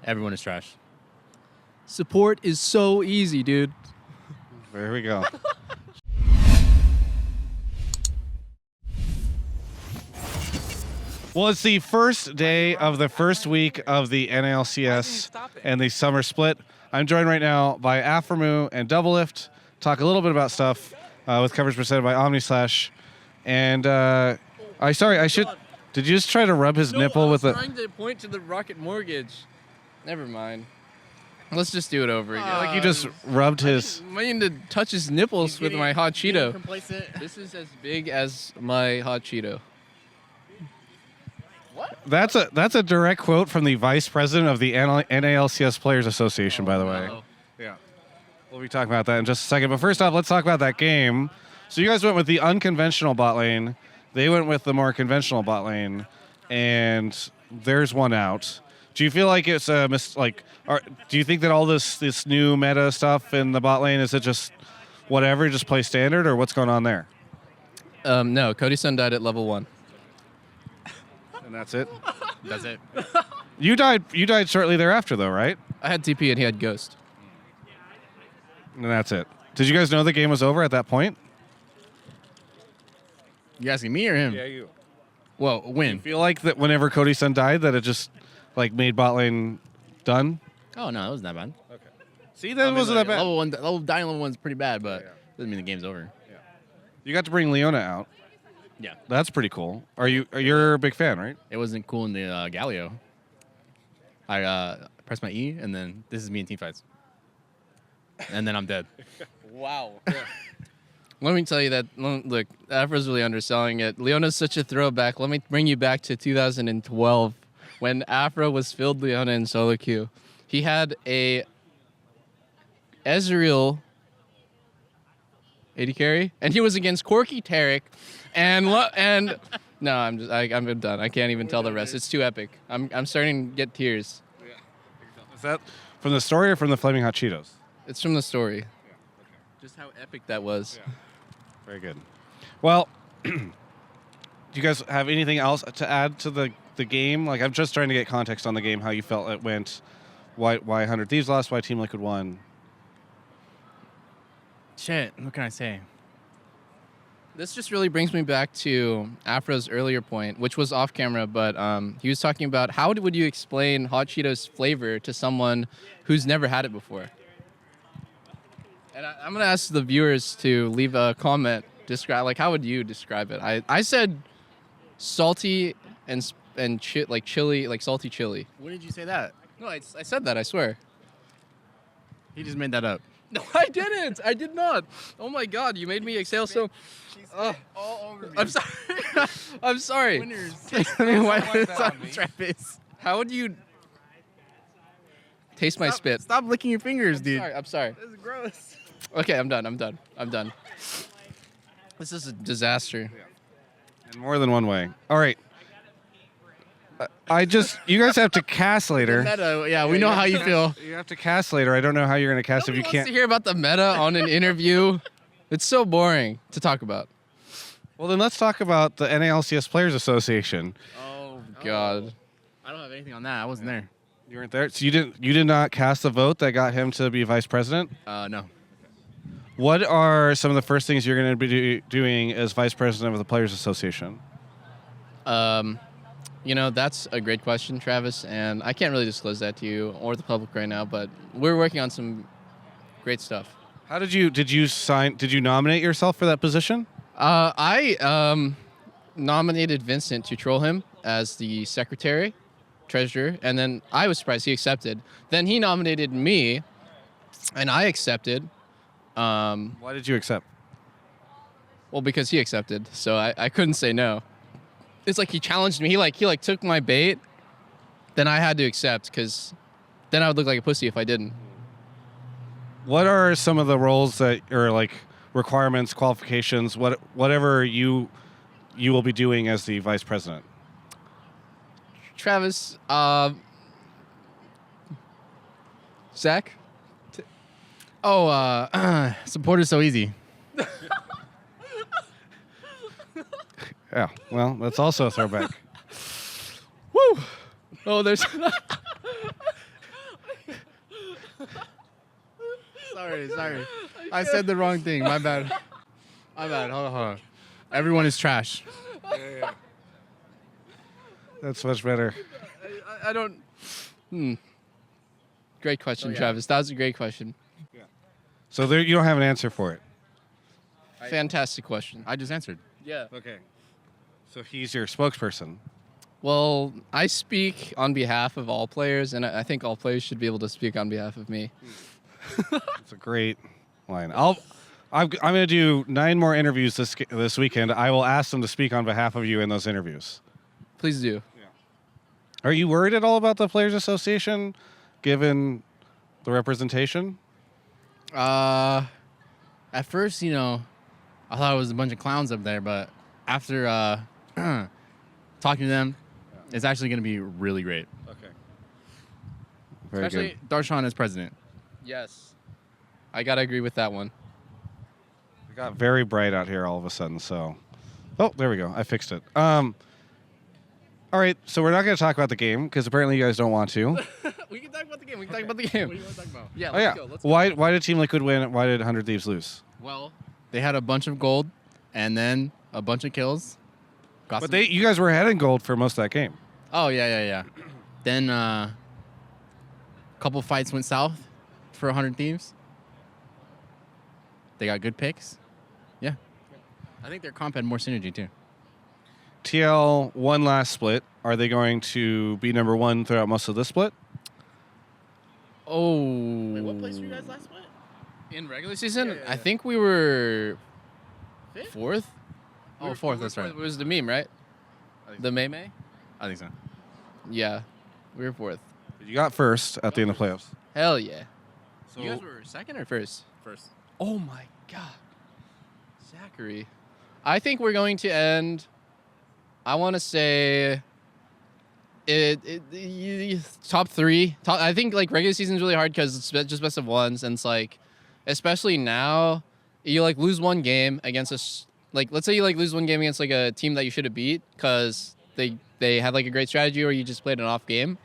Everyone is trash. Support is so easy, dude. There we go. Well, it's the first day of the first week of the NALCS and the summer split. I'm joined right now by Aphromoo and Doublelift. Talk a little bit about stuff with coverage presented by OmniSlash. And I should. Did you just try to rub his nipple with I was trying to point to the Rocket Mortgage. Never mind. Let's just do it over again. Like you just rubbed his. I'm waiting to touch his nipples with my hot Cheeto. Complacent. This is as big as my hot Cheeto. That's a direct quote from the vice president of the NALCS Players Association, by the way. Wow. Yeah. We'll be talking about that in just a second. But first off, let's talk about that game. So you guys went with the unconventional bot lane. They went with the more conventional bot lane, and there's one out. Do you feel like it's a do you think that all this new meta stuff in the bot lane, is it just whatever, just play standard, or what's going on there? No, Cody-san died at level 1. And that's it. That's it. You died shortly thereafter, though, right? I had TP and he had Ghost. And that's it. Did you guys know the game was over at that point? You asking me or him? Yeah, you. Well, Do you win. feel like that whenever Cody-san died, that it just like made bot lane done? Oh no, it wasn't that bad. Okay. See, that wasn't that bad. Dying level 1's pretty bad, but doesn't mean the game's over. You got to bring Leona out. Yeah. That's pretty cool. You're a big fan, right? It wasn't cool in the Galio. I pressed my E, and then this is me in team fights. And then I'm dead. Wow. Let me tell you that, look, Afro's really underselling it. Leona's such a throwback. Let me bring you back to 2012 when Afro was filled Leona in solo queue. He had a Ezreal AD carry, and he was against Corky Tarek, and no, I'm done. I can't even tell the rest. It's too epic. I'm starting to get tears. Is that from the story or from the Flaming Hot Cheetos? It's from the story. Just how epic that was. Yeah. Very good. Well, do you guys have anything else to add to the game? Like, I'm just trying to get context on the game, how you felt it went, why 100 Thieves lost, why Team Liquid won. Shit, what can I say? This just really brings me back to Afro's earlier point, which was off camera, but he was talking about how would you explain Hot Cheetos flavor to someone who's never had it before? And I'm going to ask the viewers to leave a comment. Describe, like, how would you describe it? I said salty and like chili, like salty chili. When did you say that? No, I said that, I swear. He just made that up. No, I didn't. I did not. Oh my God, you made me exhale so. All over me. I'm sorry. I'm sorry. Winners. Why Like is that that on me. Travis? How would you taste my spit? Stop licking your fingers, dude. I'm sorry. This is gross. Okay, I'm done. This is a disaster. In more than one way. All right. You guys have to cast later. Meta, yeah, we know how you feel. You have to cast later. I don't know how you're going to cast Nobody if you wants can't. to hear about the meta on an interview. It's so boring to talk about. Well, then let's talk about the NALCS Players Association. Oh God. I don't have anything on that. I wasn't there. You weren't there, so you did not cast the vote that got him to be vice president. No. What are some of the first things you're going to be doing as vice president of the Players Association? You know, that's a great question, Travis, and I can't really disclose that to you or the public right now, but we're working on some great stuff. How did you nominate yourself for that position? I nominated Vincent to troll him as the secretary, treasurer, and then I was surprised he accepted. Then he nominated me, and I accepted. Why did you accept? Well, because he accepted, so I couldn't say no. It's like he challenged me. He took my bait, then I had to accept because then I would look like a pussy if I didn't. What are some of the roles that are like requirements, qualifications, whatever you will be doing as the vice president? Travis, Zach? Support is so easy. Yeah, well, that's also a throwback. Woo! Oh, there's... Sorry. I said the wrong thing. My bad. Hold on. Everyone is trash. That's much better. I don't. Great question, Oh, yeah. Travis. That was a great question. So there, you don't have an answer for it. Fantastic question. I just answered. Yeah. Okay. So he's your spokesperson. Well, I speak on behalf of all players, and I think all players should be able to speak on behalf of me. It's a great line. I'm going to do 9 more interviews this weekend. I will ask them to speak on behalf of you in those interviews. Please do. Are you worried at all about the Players Association, given the representation? At first, I thought it was a bunch of clowns up there, but after talking to them, it's actually going to be really great. Okay. Very Especially good. Darshan as president. Yes. I got to agree with that one. It got very bright out here all of a sudden, so... Oh, there we go. I fixed it. All right, so we're not going to talk about the game, because apparently you guys don't want to. We can talk about the game. What do you want to talk about? Yeah, Oh, yeah. Why did Team Liquid win? Why did 100 Thieves lose? Well, they had a bunch of gold and then a bunch of kills. But you guys were ahead in gold for most of that game. Oh, yeah. Then a couple fights went south for 100 Thieves. They got good picks. Yeah. I think their comp had more synergy, too. TL won last split. Are they going to be number 1 throughout most of the split? Oh. Wait, what place were you guys last split? In regular season? Yeah. I think we were Fifth? fourth. Oh, fourth, that's right. It was the meme, right? The meme? I think so. Yeah. We were fourth. You got first at the end of playoffs. Hell yeah. So You guys were second or first? First. Oh my god. Zachary. I think we're going to end, I want to say, top 3. I think like regular season is really hard because it's just best of ones, and it's like, especially now, you like lose one game against us. Like, let's say you like lose one game against like a team that you should have beat because they had like a great strategy, or you just played an off game.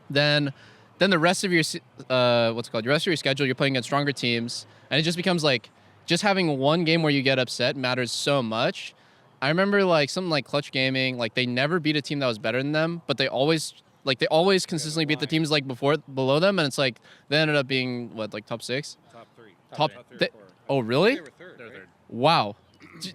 Then the rest of your your rest of your schedule, you're playing against stronger teams, and it just becomes like just having one game where you get upset matters so much. I remember like something like Clutch Gaming, like they never beat a team that was better than them, but they always consistently beat the teams like below them, and it's like they ended up being what, like top 6? Top 3. Oh really? They were third. Wow.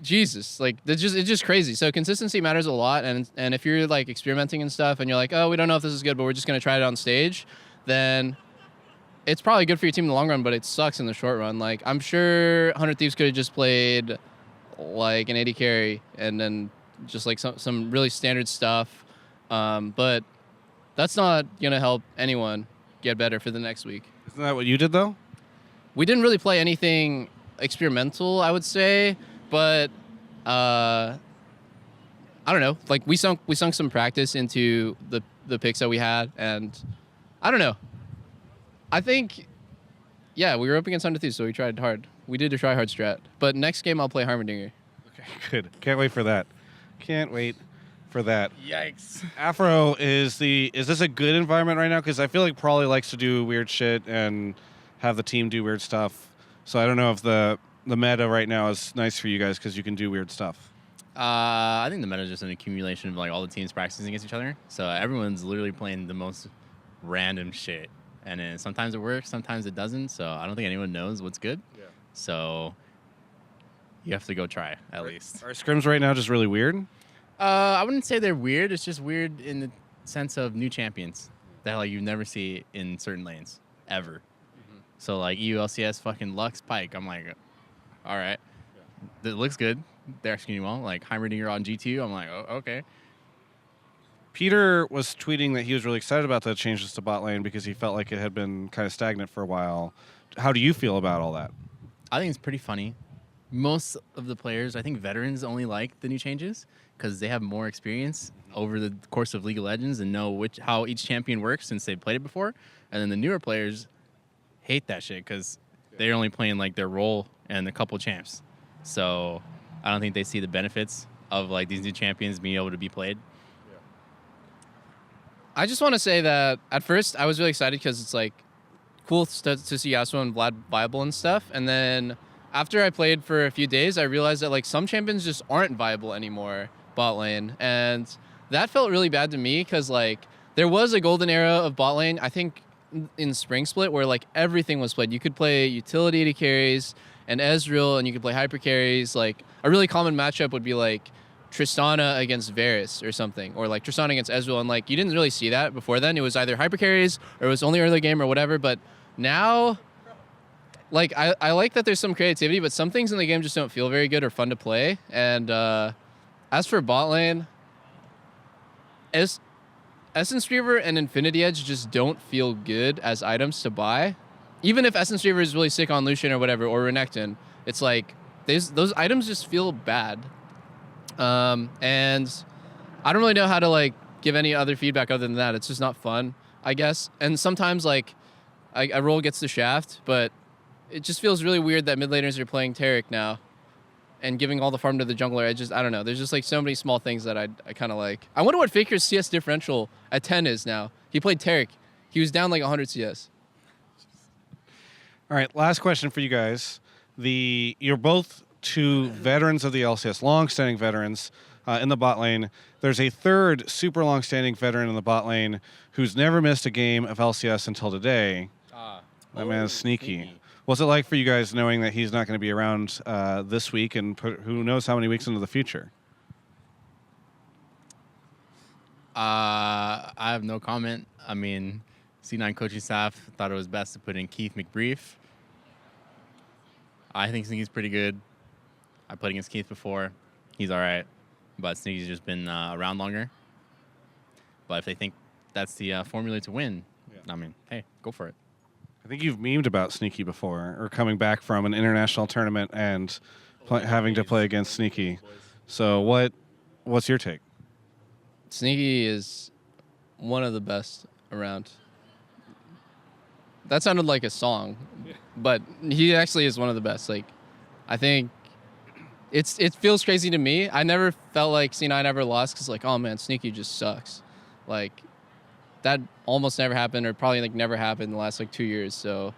Jesus, like it's just crazy. So consistency matters a lot, and if you're like experimenting and stuff, and you're like, oh, we don't know if this is good, but we're just gonna try it on stage, then it's probably good for your team in the long run, but it sucks in the short run. Like I'm sure 100 Thieves could have just played like an 80 carry and then just like some really standard stuff, but that's not gonna help anyone get better for the next week. Isn't that what you did though? We didn't really play anything experimental, I would say, but I don't know. Like we sunk some practice into the picks that we had, and I don't know. I think, yeah, we were up against 100 Thieves, so we tried hard. We did a try hard strat, but next game I'll play Harmondinger. Okay, good. Can't wait for that. Yikes. Afro, is this a good environment right now? Because I feel like Prawley likes to do weird shit and have the team do weird stuff. So I don't know if the meta right now is nice for you guys because you can do weird stuff. I think the meta is just an accumulation of like all the teams practicing against each other. So everyone's literally playing the most random shit. And then sometimes it works, sometimes it doesn't. So I don't think anyone knows what's good. Yeah. So you have to go try at least. Are scrims right now just really weird? I wouldn't say they're weird. It's just weird in the sense of new champions that like you never see in certain lanes ever. Mm-hmm. So like EULCS fucking Lux Pike. I'm like, all right, that looks good. They're executing well. Like Heimerdinger on G2. I'm like, oh, okay. Peter was tweeting that he was really excited about the changes to bot lane because he felt like it had been kind of stagnant for a while. How do you feel about all that? I think it's pretty funny. Most of the players, I think veterans only like the new changes because they have more experience over the course of League of Legends and know how each champion works since they've played it before. And then the newer players hate that shit because they're only playing like their role and a couple champs. So I don't think they see the benefits of like these new champions being able to be played. I just want to say that at first I was really excited because it's like cool to see Yasuo and Vlad viable and stuff. And then after I played for a few days, I realized that like some champions just aren't viable anymore bot lane, and that felt really bad to me because like there was a golden era of bot lane, I think in Spring Split, where like everything was played. You could play utility to carries and Ezreal, and you could play hyper carries. Like a really common matchup would be like Tristana against Varus or something, or like Tristana against Ezreal, and like you didn't really see that before then. It was either hyper carries or it was only early game or whatever. But now, like I like that there's some creativity, but some things in the game just don't feel very good or fun to play. And as for bot lane, Essence Reaver and Infinity Edge just don't feel good as items to buy. Even if Essence Reaver is really sick on Lucian or whatever, or Renekton, it's like those items just feel bad. And I don't really know how to like give any other feedback other than that. It's just not fun, I guess. And sometimes like a roll gets the shaft, but it just feels really weird that mid laners are playing Taric now and giving all the farm to the jungler. I don't know. There's just like so many small things that I kind of like. I wonder what Faker's CS differential at 10 is now. He played Taric. He was down like 100 CS. All right, last question for you guys. You're both two veterans of the LCS, long-standing veterans in the bot lane. There's a third super long-standing veteran in the bot lane who's never missed a game of LCS until today. That man is Sneaky. What's it like for you guys knowing that he's not going to be around this week and who knows how many weeks into the future? I have no comment. I mean, C9 coaching staff thought it was best to put in Keith McBrief. I think Sneaky's pretty good. I played against Keith before. He's all right. But Sneaky's just been around longer. But if they think that's the formula to win, I mean, hey, go for it. I think you've memed about Sneaky before, or coming back from an international tournament and having to play against Sneaky. So what's your take? Sneaky is one of the best around. That sounded like a song, but he actually is one of the best. Like, I think it feels crazy to me. I never felt like C9 ever lost because like, oh man, Sneaky just sucks. Like, that almost never happened, or probably like never happened in the last like 2 years. So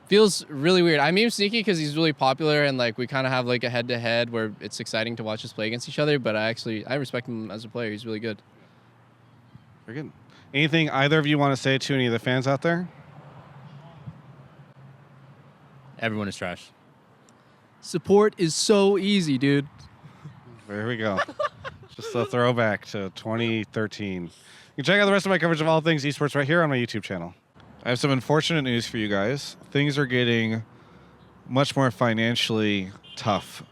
feels really weird. I meme Sneaky because he's really popular and like we kind of have like a head-to-head where it's exciting to watch us play against each other. But I respect him as a player. He's really good. Very good. Anything either of you want to say to any of the fans out there? Everyone is trash. Support is so easy, dude. There we go. Just a throwback to 2013. You can check out the rest of my coverage of all things esports right here on my YouTube channel. I have some unfortunate news for you guys. Things are getting much more financially tough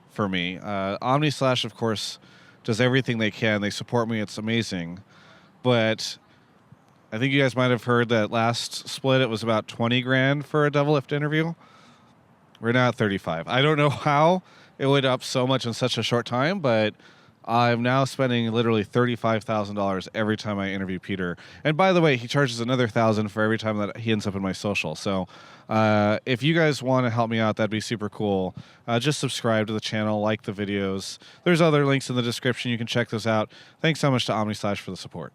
for me. OmniSlash, of course, does everything they can. They support me. It's amazing. But I think you guys might have heard that last split, it was about 20 grand for a Doublelift interview. We're now at 35. I don't know how it went up so much in such a short time, but I'm now spending literally $35,000 every time I interview Peter. And by the way, he charges another $1,000 for every time that he ends up in my social. So if you guys want to help me out, that'd be super cool. Just subscribe to the channel, like the videos. There's other links in the description. You can check those out. Thanks so much to OmniSlash for the support.